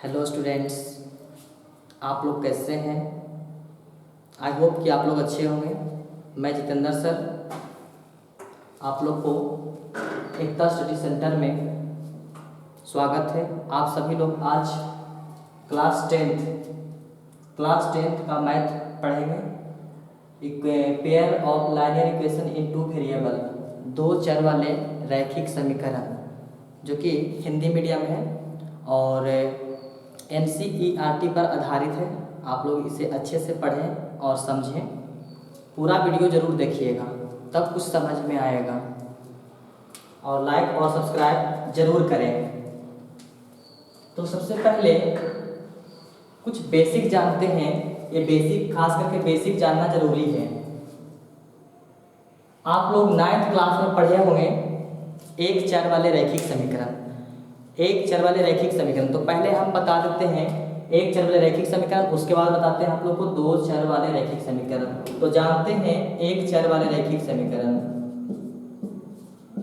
Hello students, आप लोग कैसे हैं। आई होप कि आप लोग अच्छे होंगे। मैं जितेंद्र सर आप लोग को एकता स्टडी सेंटर में स्वागत है। आप सभी लोग आज क्लास टेंथ का मैथ पढ़ेंगे। Pair of linear equation in two variable, दो चर वाले रैखिक समीकरण, जो कि हिंदी मीडियम है और NCERT पर आधारित है। आप लोग इसे अच्छे से पढ़ें और समझें। पूरा वीडियो ज़रूर देखिएगा, तब कुछ समझ में आएगा। और लाइक और सब्सक्राइब ज़रूर करें। तो सबसे पहले कुछ बेसिक जानते हैं। ये बेसिक, खास करके बेसिक जानना ज़रूरी है। आप लोग 9th क्लास में पढ़े होंगे एक चर वाले रैखिक समीकरण। एक चर वाले रैखिक समीकरण, तो पहले हम बता देते हैं एक चर वाले रैखिक समीकरण, उसके बाद बताते हैं आप लोग को दो चर वाले रैखिक समीकरण। तो जानते हैं एक चर वाले रैखिक समीकरण।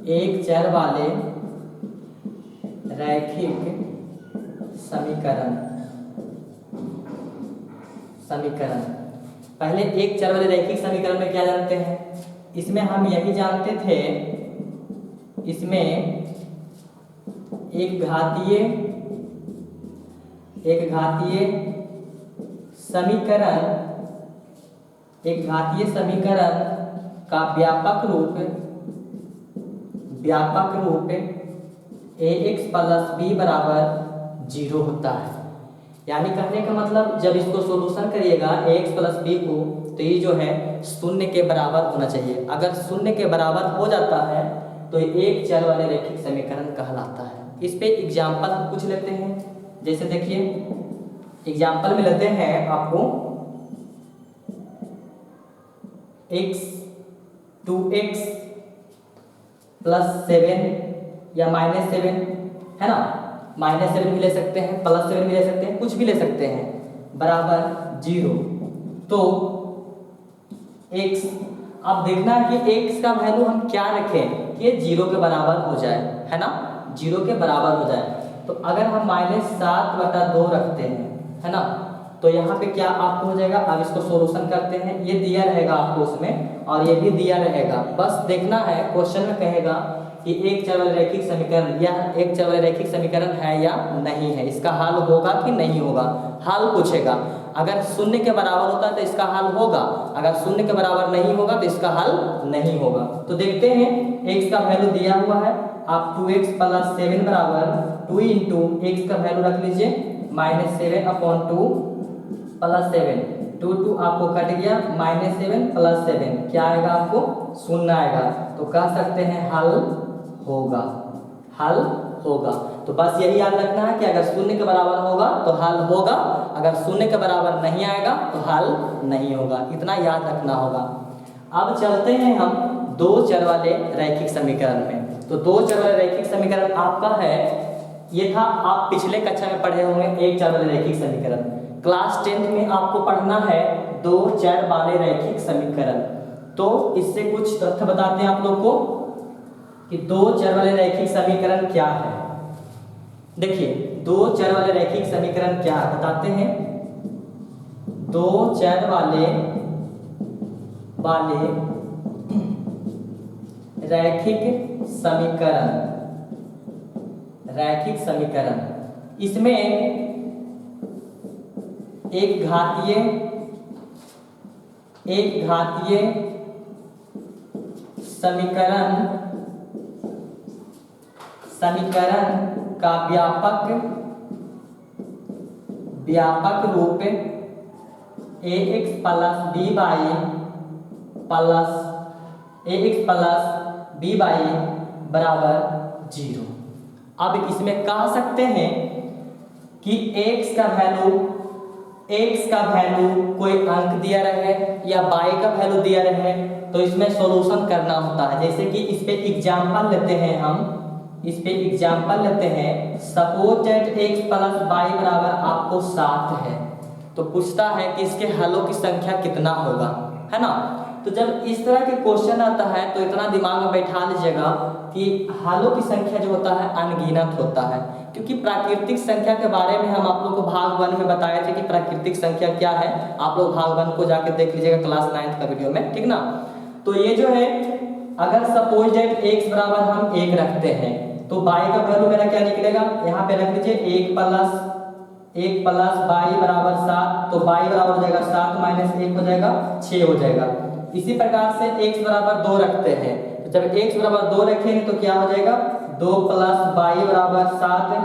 एक चर वाले रैखिक समीकरण पहले एक चर वाले रैखिक समीकरण में क्या जानते हैं? इसमें हम यही जानते थे, इसमें एक घातीय समीकरण का व्यापक रूप ax प्लस b बराबर 0 होता है। यानी कहने का मतलब, जब इसको सोल्यूशन करिएगा ax प्लस b को, तो ये जो है शून्य के बराबर होना चाहिए। अगर शून्य के बराबर हो जाता है तो एक चर वाले रैखिक समीकरण कहलाता है। इस पे एग्जाम्पल हम कुछ लेते हैं। जैसे देखिए, एग्जाम्पल में लेते हैं आपको x 2x प्लस 7 या -7 है ना। -7 भी ले सकते हैं, +7 भी ले सकते हैं, कुछ भी ले सकते हैं, बराबर 0। तो x, अब देखना है कि x का वैल्यू हम क्या रखें कि 0 के बराबर हो जाए, है ना, 0 के बराबर हो जाए। तो अगर हम -7/2 रखते हैं, है ना, तो यहाँ पे क्या आपको हो जाएगा। अब इसको सोल्यूशन करते हैं। ये दिया रहेगा आपको उसमें, और ये भी दिया रहेगा। बस देखना है, क्वेश्चन में कहेगा कि एक चर वाले रैखिक समीकरण या एक चर वाले रैखिक समीकरण है या नहीं है, इसका हल होगा कि नहीं होगा, हल पूछेगा। अगर शून्य के बराबर होता है तो इसका हल होगा, अगर शून्य के बराबर नहीं होगा तो इसका हल नहीं होगा। तो देखते हैं, x का वैल्यू दिया हुआ है, आप 2x प्लस 7 बराबर 2 इंटू x का वैल्यू रख लीजिए -7/2 प्लस 7, 2 आपको कट गया, -7 प्लस 7 क्या आएगा आपको? 0 आएगा। तो कह सकते हैं हल होगा। तो बस यही याद रखना है कि अगर शून्य के बराबर होगा तो हल होगा, अगर शून्य के बराबर नहीं आएगा तो हल नहीं होगा। इतना याद रखना होगा। अब चलते हैं हम दो चर वाले रैखिक समीकरण में। तो दो चर वाले रैखिक समीकरण आपका है, ये था, आप पिछले कक्षा में पढ़े होंगे एक चर वाले रैखिक समीकरण। क्लास 10th में आपको पढ़ना है दो चर वाले रैखिक समीकरण। तो इससे कुछ तथ्य बताते हैं आप लोग को कि दो चर वाले रैखिक समीकरण क्या है। देखिए, दो चर वाले रैखिक समीकरण क्या है बताते हैं। दो चर वाले रैखिक समीकरण, इसमें एक घातीय समीकरण का व्यापक रूप ax प्लस b बराबर 0। अब इसमें कह सकते हैं कि x का वैल्यू कोई अंक दिया रहे या y का वैल्यू दिया रहे, तो इसमें सॉल्यूशन करना होता है। जैसे कि इस पे एग्जांपल लेते हैं हम, suppose that x plus y बराबर आपको 7 है। तो पूछता है कि इसके हलों की संख्या कितना होगा, है ना। तो तो जब इस तरह के क्वेश्चन आता है तो इतना दिमाग में बैठा लीजिएगा कि हलों की संख्या जो होता है अनगिनत होता है, क्योंकि प्राकृतिक संख्या के बारे में हम आप लोग को भाग 1 में बताए थे कि प्राकृतिक संख्या क्या है। आप लोग भाग 1 को जाकर देख लीजिएगा क्लास 9th का वीडियो में, ठीक ना। तो ये जो है अगर सपोज डेट x बराबर हम 1 रखते हैं तो y का वैल्यू मेरा क्या निकलेगा, यहाँ पे रख लीजिए 1 प्लस y बराबर 7, तो y बराबर हो जाएगा 7 माइनस 1 हो जाएगा 6 हो जाएगा। इसी प्रकार से x बराबर 2 रखते हैं, तो जब x बराबर 2 रखेंगे तो क्या हो जाएगा 2 प्लस y बराबर 7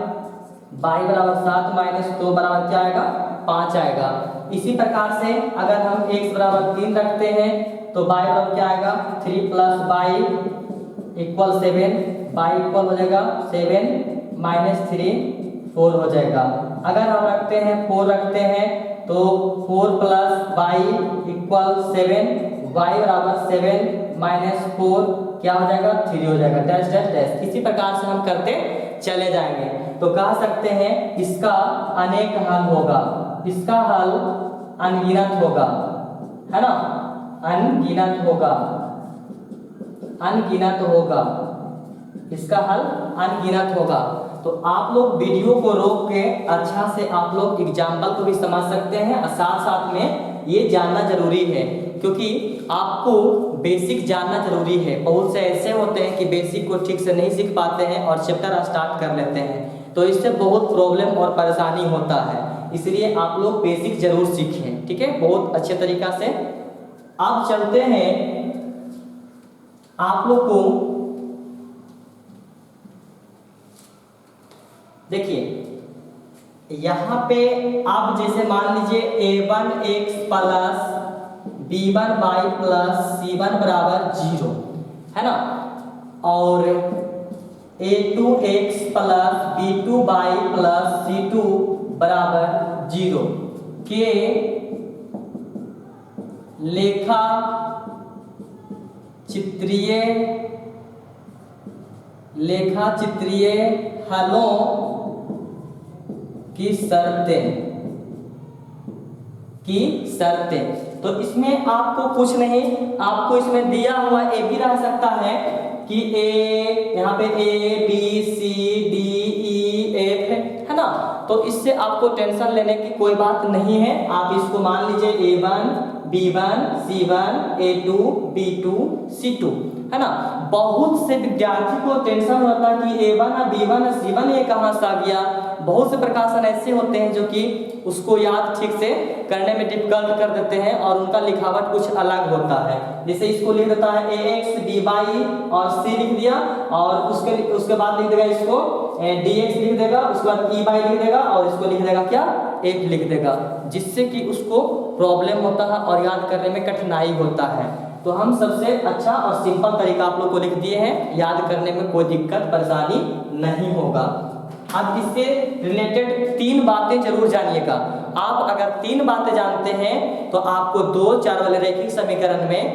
माइनस 2 बराबर क्या आएगा 5 आएगा। इसी प्रकार से अगर हम x बराबर 3 रखते हैं तो y बराबर क्या आएगा 3 plus y equal 7, y equal हो जाएगा 7 माइनस 3 4 हो जाएगा। अगर हम रखते हैं 4 रखते हैं तो 4 प्लस y इक्वल 7, y बराबर 7 माइनस 4 क्या हो जाएगा 3 हो जाएगा, डैश डैश डैश। इसी प्रकार से हम करते चले जाएंगे। तो कह सकते हैं इसका अनेक हल होगा, इसका हल अनगिनत होगा, है ना, अनगिनत होगा, अनगिनत होगा, इसका हल अनगिनत होगा। तो आप लोग वीडियो को रोक के अच्छा से आप लोग एग्जाम्पल को भी समझ सकते हैं और साथ साथ में ये जानना जरूरी है, क्योंकि आपको बेसिक जानना जरूरी है। बहुत से ऐसे होते हैं कि बेसिक को ठीक से नहीं सीख पाते हैं और चैप्टर स्टार्ट कर लेते हैं, तो इससे बहुत प्रॉब्लम और परेशानी होता है। इसलिए आप लोग बेसिक जरूर सीखें, ठीक है, बहुत अच्छे तरीका से। अब चलते हैं आप लोग को, देखिए यहाँ पे आप जैसे मान लीजिए a1x plus b1y plus c1 बराबर 0 है ना, और a2x plus b2y plus c2 बराबर 0 के लेखा चित्रीय हलों की शर्तें। तो इसमें आपको कुछ नहीं, आपको इसमें दिया हुआ ए भी रह सकता है कि ए, यहाँ पे A B C D E F है ना, तो इससे आपको टेंशन लेने की कोई बात नहीं है। आप इसको मान लीजिए A1 B1 C1 A2 B2 C2 है ना। बहुत से विद्यार्थी को टेंशन होता है कि A1 B1 C1 ये कहाँ से आ गया। बहुत से प्रकाशन ऐसे होते हैं जो कि उसको याद ठीक से करने में डिफिकल्ट कर देते हैं और उनका लिखावट कुछ अलग होता है। जैसे इसको लिख देता है ax dy और c लिख दिया, और उसके बाद लिख देगा इसको dx लिख देगा, उसके बाद ey लिख देगा और इसको लिख देगा क्या f लिख देगा, जिससे कि उसको प्रॉब्लम होता है और याद करने में कठिनाई होता है। तो हम सबसे अच्छा और सिंपल तरीका आप लोग को लिख दिए हैं, याद करने में कोई दिक्कत परेशानी नहीं होगा। अब इससे रिलेटेड 3 बातें जरूर जानिएगा। आप अगर 3 बातें जानते हैं तो आपको 2-4 वाले रैखिक समीकरण में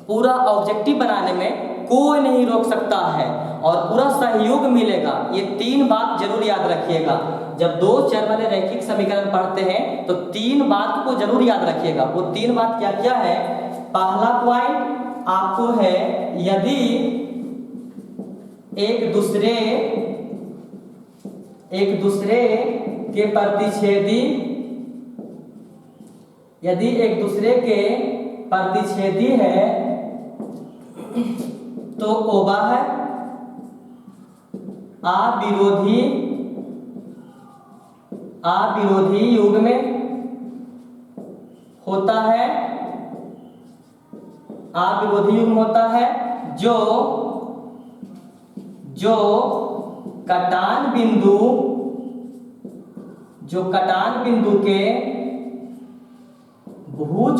पूरा ऑब्जेक्टिव बनाने में कोई नहीं रोक सकता है और पूरा सहयोग मिलेगा। ये 3 बात जरूर याद रखिएगा। जब 2-4 वाले रैखिक समीकरण पढ़ते हैं तो 3 बात को जरूर याद रखिएगा। वो 3 बात क्या क्या है। पहला पॉइंट आपको है, यदि एक दूसरे के प्रतिच्छेदी है तो वह अविरोधी युग में होता है, अविरोधी युग में होता है जो कटान बिंदु के भुज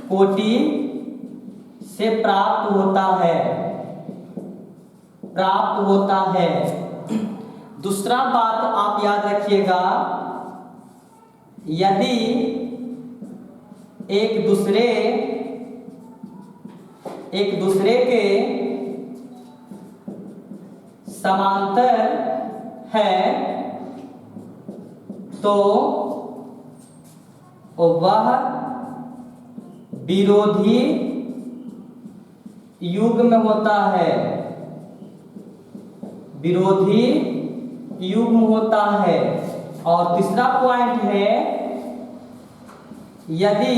कोटि से प्राप्त होता है। दूसरा बात आप याद रखिएगा, यदि एक दूसरे के समांतर है तो वह विरोधी युग्म होता है, विरोधी युग्म होता है। और तीसरा पॉइंट है, यदि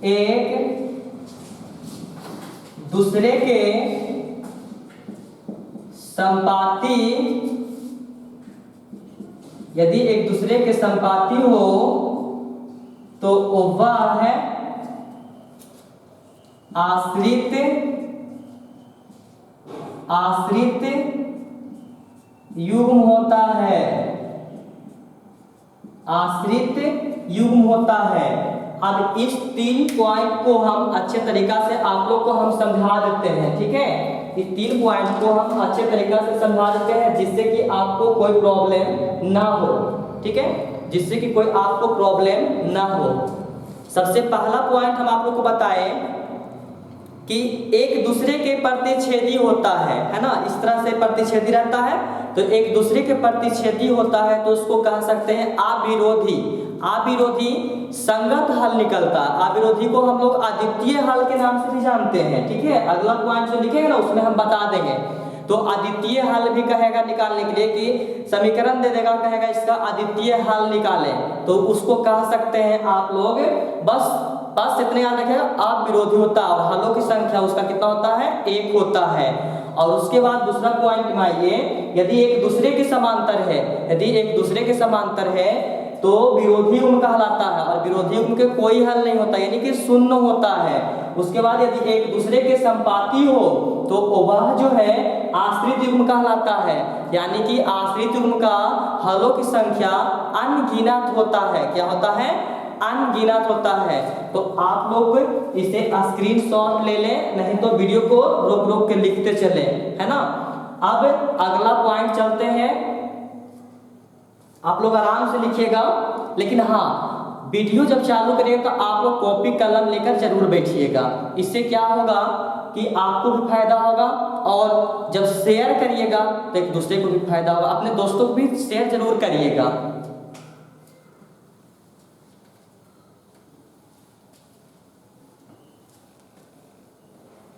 एक दूसरे के संपाती, यदि एक दूसरे के संपाती हो तो वह है आश्रित युग्म होता है, आश्रित युग्म होता है। अब इस 3 पॉइंट को हम अच्छे तरीका से आप लोग को हम समझा देते हैं, ठीक है। इस 3 पॉइंट को हम अच्छे तरीका से समझा देते हैं जिससे कि आपको कोई प्रॉब्लम ना हो, ठीक है, जिससे कि कोई आपको प्रॉब्लम ना हो। सबसे पहला पॉइंट हम आप लोग को बताएं कि एक दूसरे के प्रतिच्छेदी होता है ना, इस तरह से प्रतिच्छेदी रहता है तो एक दूसरे के प्रतिच्छेदी होता है तो उसको कह सकते हैं अविरोधी। अविरोधी संगत हल निकलता है, अविरोधी को हम लोग अद्वितीय हल के नाम से भी जानते हैं, ठीक है। अगला पॉइंट जो लिखेगा ना उसमें हम बता देंगे। तो अद्वितीय हल भी कहेगा निकालने के लिए कि समीकरण दे देगा, कहेगा इसका अद्वितीय हल निकाले, तो उसको कह सकते हैं आप लोग, बस इतने याद रखिएगा, अविरोधी होता है और हलों की संख्या उसका कितना होता है, 1 होता है। और उसके बाद दूसरा पॉइंट में आइए, यदि एक दूसरे के समांतर है, यदि एक दूसरे के समांतर है तो विरोधी युग्म कहलाता है और विरोधी युग्म के कोई हल नहीं होता, यानी कि शून्य होता है। उसके बाद यदि एक दूसरे के संपाती हो तो वह जो है आश्रित युग्म कहलाता है, यानी कि आश्रित युग्म का हलों की संख्या अनगिनत होता है। क्या होता है, अनगिनत होता है। तो आप लोग इसे स्क्रीनशॉट ले लें, नहीं तो वीडियो को रोक रोक के लिखते चले, है ना। अब अगला पॉइंट चलते हैं, आप लोग आराम से लिखिएगा, लेकिन हाँ वीडियो जब चालू करिएगा तो आप लोग कॉपी कलम लेकर जरूर बैठिएगा। इससे क्या होगा कि आपको भी फायदा होगा और जब शेयर करिएगा तो एक दूसरे को भी फायदा होगा। अपने दोस्तों को भी शेयर जरूर करिएगा।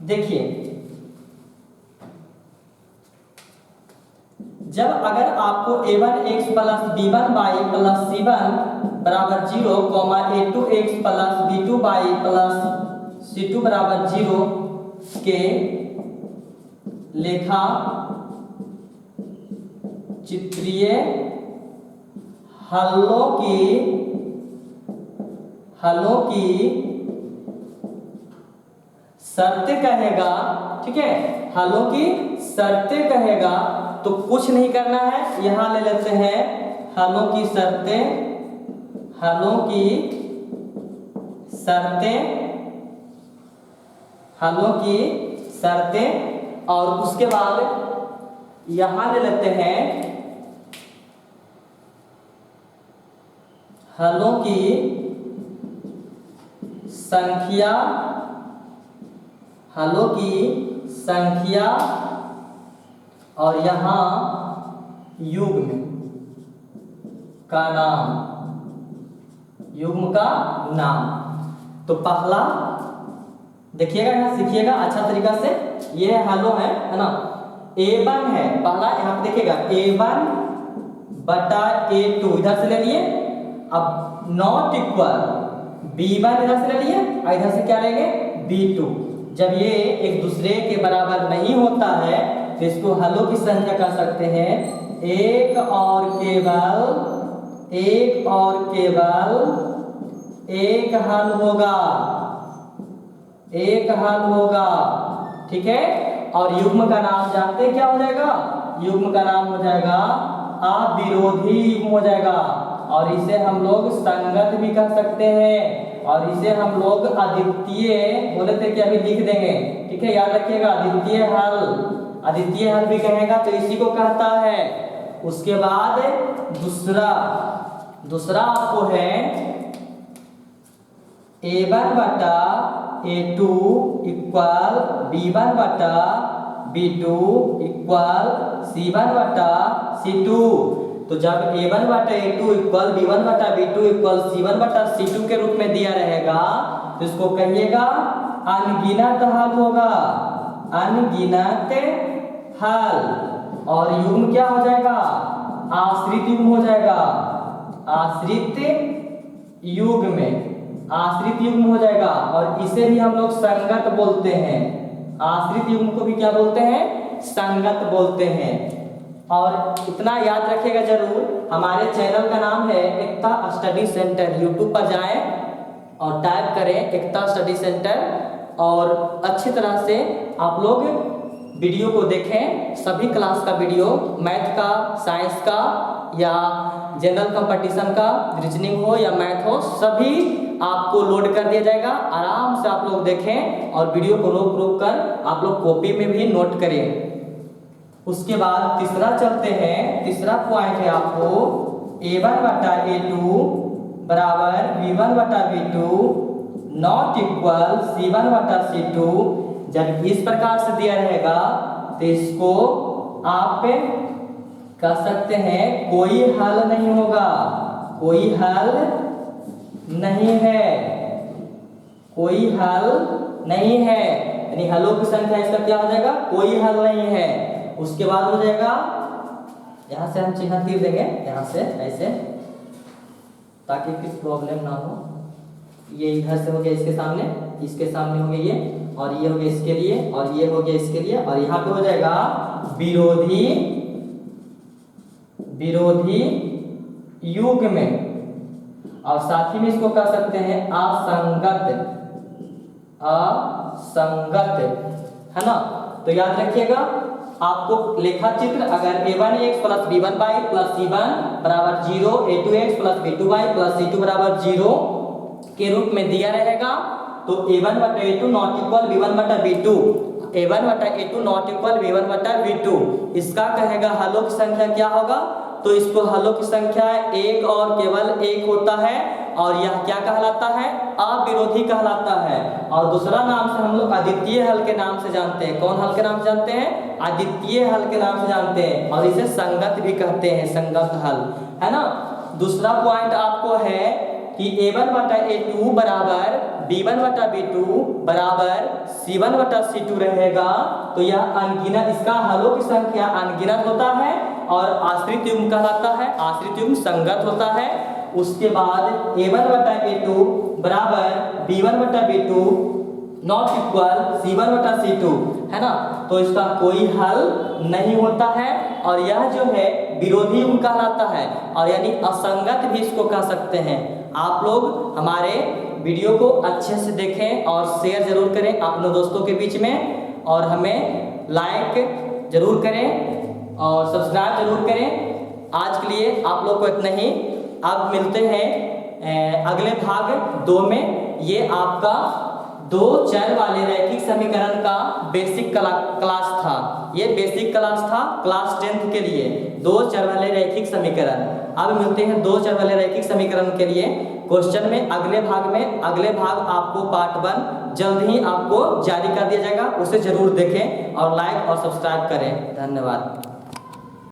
देखिए, जब अगर आपको a1x plus b1y plus c1 बराबर 0, a2x plus b2y plus c2 बराबर 0 के लेखा चित्रीय हलों की शर्तें कहेगा, ठीक है, हलों की शर्तें कहेगा तो कुछ नहीं करना है, यहां ले लेते हैं हलों की शर्तें, हलों की शर्तें, और उसके बाद यहां ले लेते हैं हलों की संख्या, हलों की संख्या, और यहां युग्म का नाम, युग्म का नाम। तो पहला देखिएगा, यहां सीखिएगा अच्छा तरीका से, ये हलों है ना। a1 है पहला, यहां पे देखिएगा a1 बटा a2 इधर से ले लिए, अब नॉट इक्वल b1 इधर से ले लिए और इधर से क्या लेंगे b2। जब ये एक दूसरे के बराबर नहीं होता है तो इसको हलों की संख्या कह सकते हैं, एक और केवल एक हल होगा, एक हल होगा, ठीक है। और युग्म का नाम जानते हैं क्या हो जाएगा, युग्म का नाम हो जाएगा अविरोधी युग्म हो जाएगा, और इसे हम लोग संगत भी कह सकते हैं, और इसे हम लोग अद्वितीय बोले थे कि अभी लिख देंगे, ठीक है, याद रखिएगा। अद्वितीय हल भी कहेगा तो इसी को कहता है। उसके बाद दूसरा आपको है a1 बटा a2 इक्वल b1 बटा b2 इक्वल c1 बटा c2। तो जब a1 बटा a2 इक्वल b1 बटा b2 इक्वल c1 बटा c2 के रूप में दिया रहेगा तो इसको कहिएगा अनगिनत हल होगा, अनगिनत हल। और युग्म क्या हो जाएगा? आश्रित युग्म हो जाएगा, आश्रित युग्म, आश्रित युग्म हो जाएगा। और इसे भी हम लोग संगत बोलते हैं, आश्रित युग्म को भी क्या बोलते हैं? संगत बोलते हैं। और इतना याद रखिएगा जरूर, हमारे चैनल का नाम है एकता स्टडी सेंटर। यूट्यूब पर जाएं और टाइप करें एकता स्टडी सेंटर और अच्छी तरह से आप लोग वीडियो को देखें। सभी क्लास का वीडियो, मैथ का, साइंस का या जनरल कंपटीशन का, रीजनिंग हो या मैथ हो, सभी आपको लोड कर दिया जाएगा। आराम से आप लोग देखें और वीडियो को रोक रोक कर आप लोग कॉपी में भी नोट करें। उसके बाद तीसरा चलते हैं, तीसरा पॉइंट है आपको a1 बटा a2 बराबर b1 बटा b2 नॉट इक्वल c1 बटा c2। जब इस प्रकार से दिया रहेगा तो इसको आप कह सकते हैं कोई हल नहीं होगा, कोई हल नहीं है, कोई हल नहीं है, यानी हलों की संख्या इसका क्या हो जाएगा? कोई हल नहीं है। उसके बाद हो जाएगा, यहां से हम चिन्ह तीर देंगे, यहां से ऐसे, ताकि कुछ प्रॉब्लम ना हो। ये इधर से हो गया इसके सामने, इसके सामने हो गया ये, और ये हो गया इसके लिए, और ये हो गया इसके लिए, और यहाँ पे हो जाएगा विरोधी, विरोधी युग्म। और साथ ही में इसको कह सकते हैं असंगत, असंगत, है ना। तो याद रखिएगा आपको लेखा चित्र अगर a1x plus b1y plus c1 बराबर 0, a2x plus b2y plus c2 बराबर 0 के रूप में दिया रहेगा तो a1 बटा a2 नॉट इक्वल b1 बटा b2, a1 बटा a2 नॉट इक्वल b1 बटा b2। इसका कहेगा हलों की संख्या क्या होगा? तो इसको हलों की संख्या एक और केवल एक होता है, और यह क्या कहलाता है? अविरोधी कहलाता है। और दूसरा नाम से हम लोग अद्वितीय हल के नाम से जानते हैं। कौन हल के नाम से जानते हैं? अद्वितीय हल के नाम से जानते हैं, और इसे संगत भी कहते हैं, संगत हल, है ना। दूसरा पॉइंट आपको है कि a1 बटा a2 बराबर b1 बटा b2 बराबर c1 बटा c2 रहेगा तो यह अनगिनत, इसका हलों की संख्या अनगिनत होता है और आश्रित युग्म कहलाता है, आश्रित युग्म संगत होता है। उसके बाद a1 बटा a2 बराबर b1 बटा b2 नॉट इक्वल c1 बटा c2, है ना। तो इसका कोई हल नहीं होता है और यह जो है विरोधी युग्म कहलाता है, और यानी असंगत भी इसको कह सकते हैं। आप लोग हमारे वीडियो को अच्छे से देखें और शेयर जरूर करें अपने दोस्तों के बीच में, और हमें लाइक जरूर करें और सब्सक्राइब जरूर करें। आज के लिए आप लोग को इतना ही। अब मिलते हैं अगले भाग 2 में। ये आपका 2 चर वाले रैखिक समीकरण का बेसिक क्लास था, ये बेसिक क्लास था क्लास 10th के लिए, 2 चर वाले रैखिक समीकरण। अब मिलते हैं 2 चर वाले रैखिक समीकरण के लिए क्वेश्चन में अगले भाग में। अगले भाग आपको पार्ट 1 जल्द ही आपको जारी कर दिया जाएगा, उसे जरूर देखें और लाइक और सब्सक्राइब करें। धन्यवाद।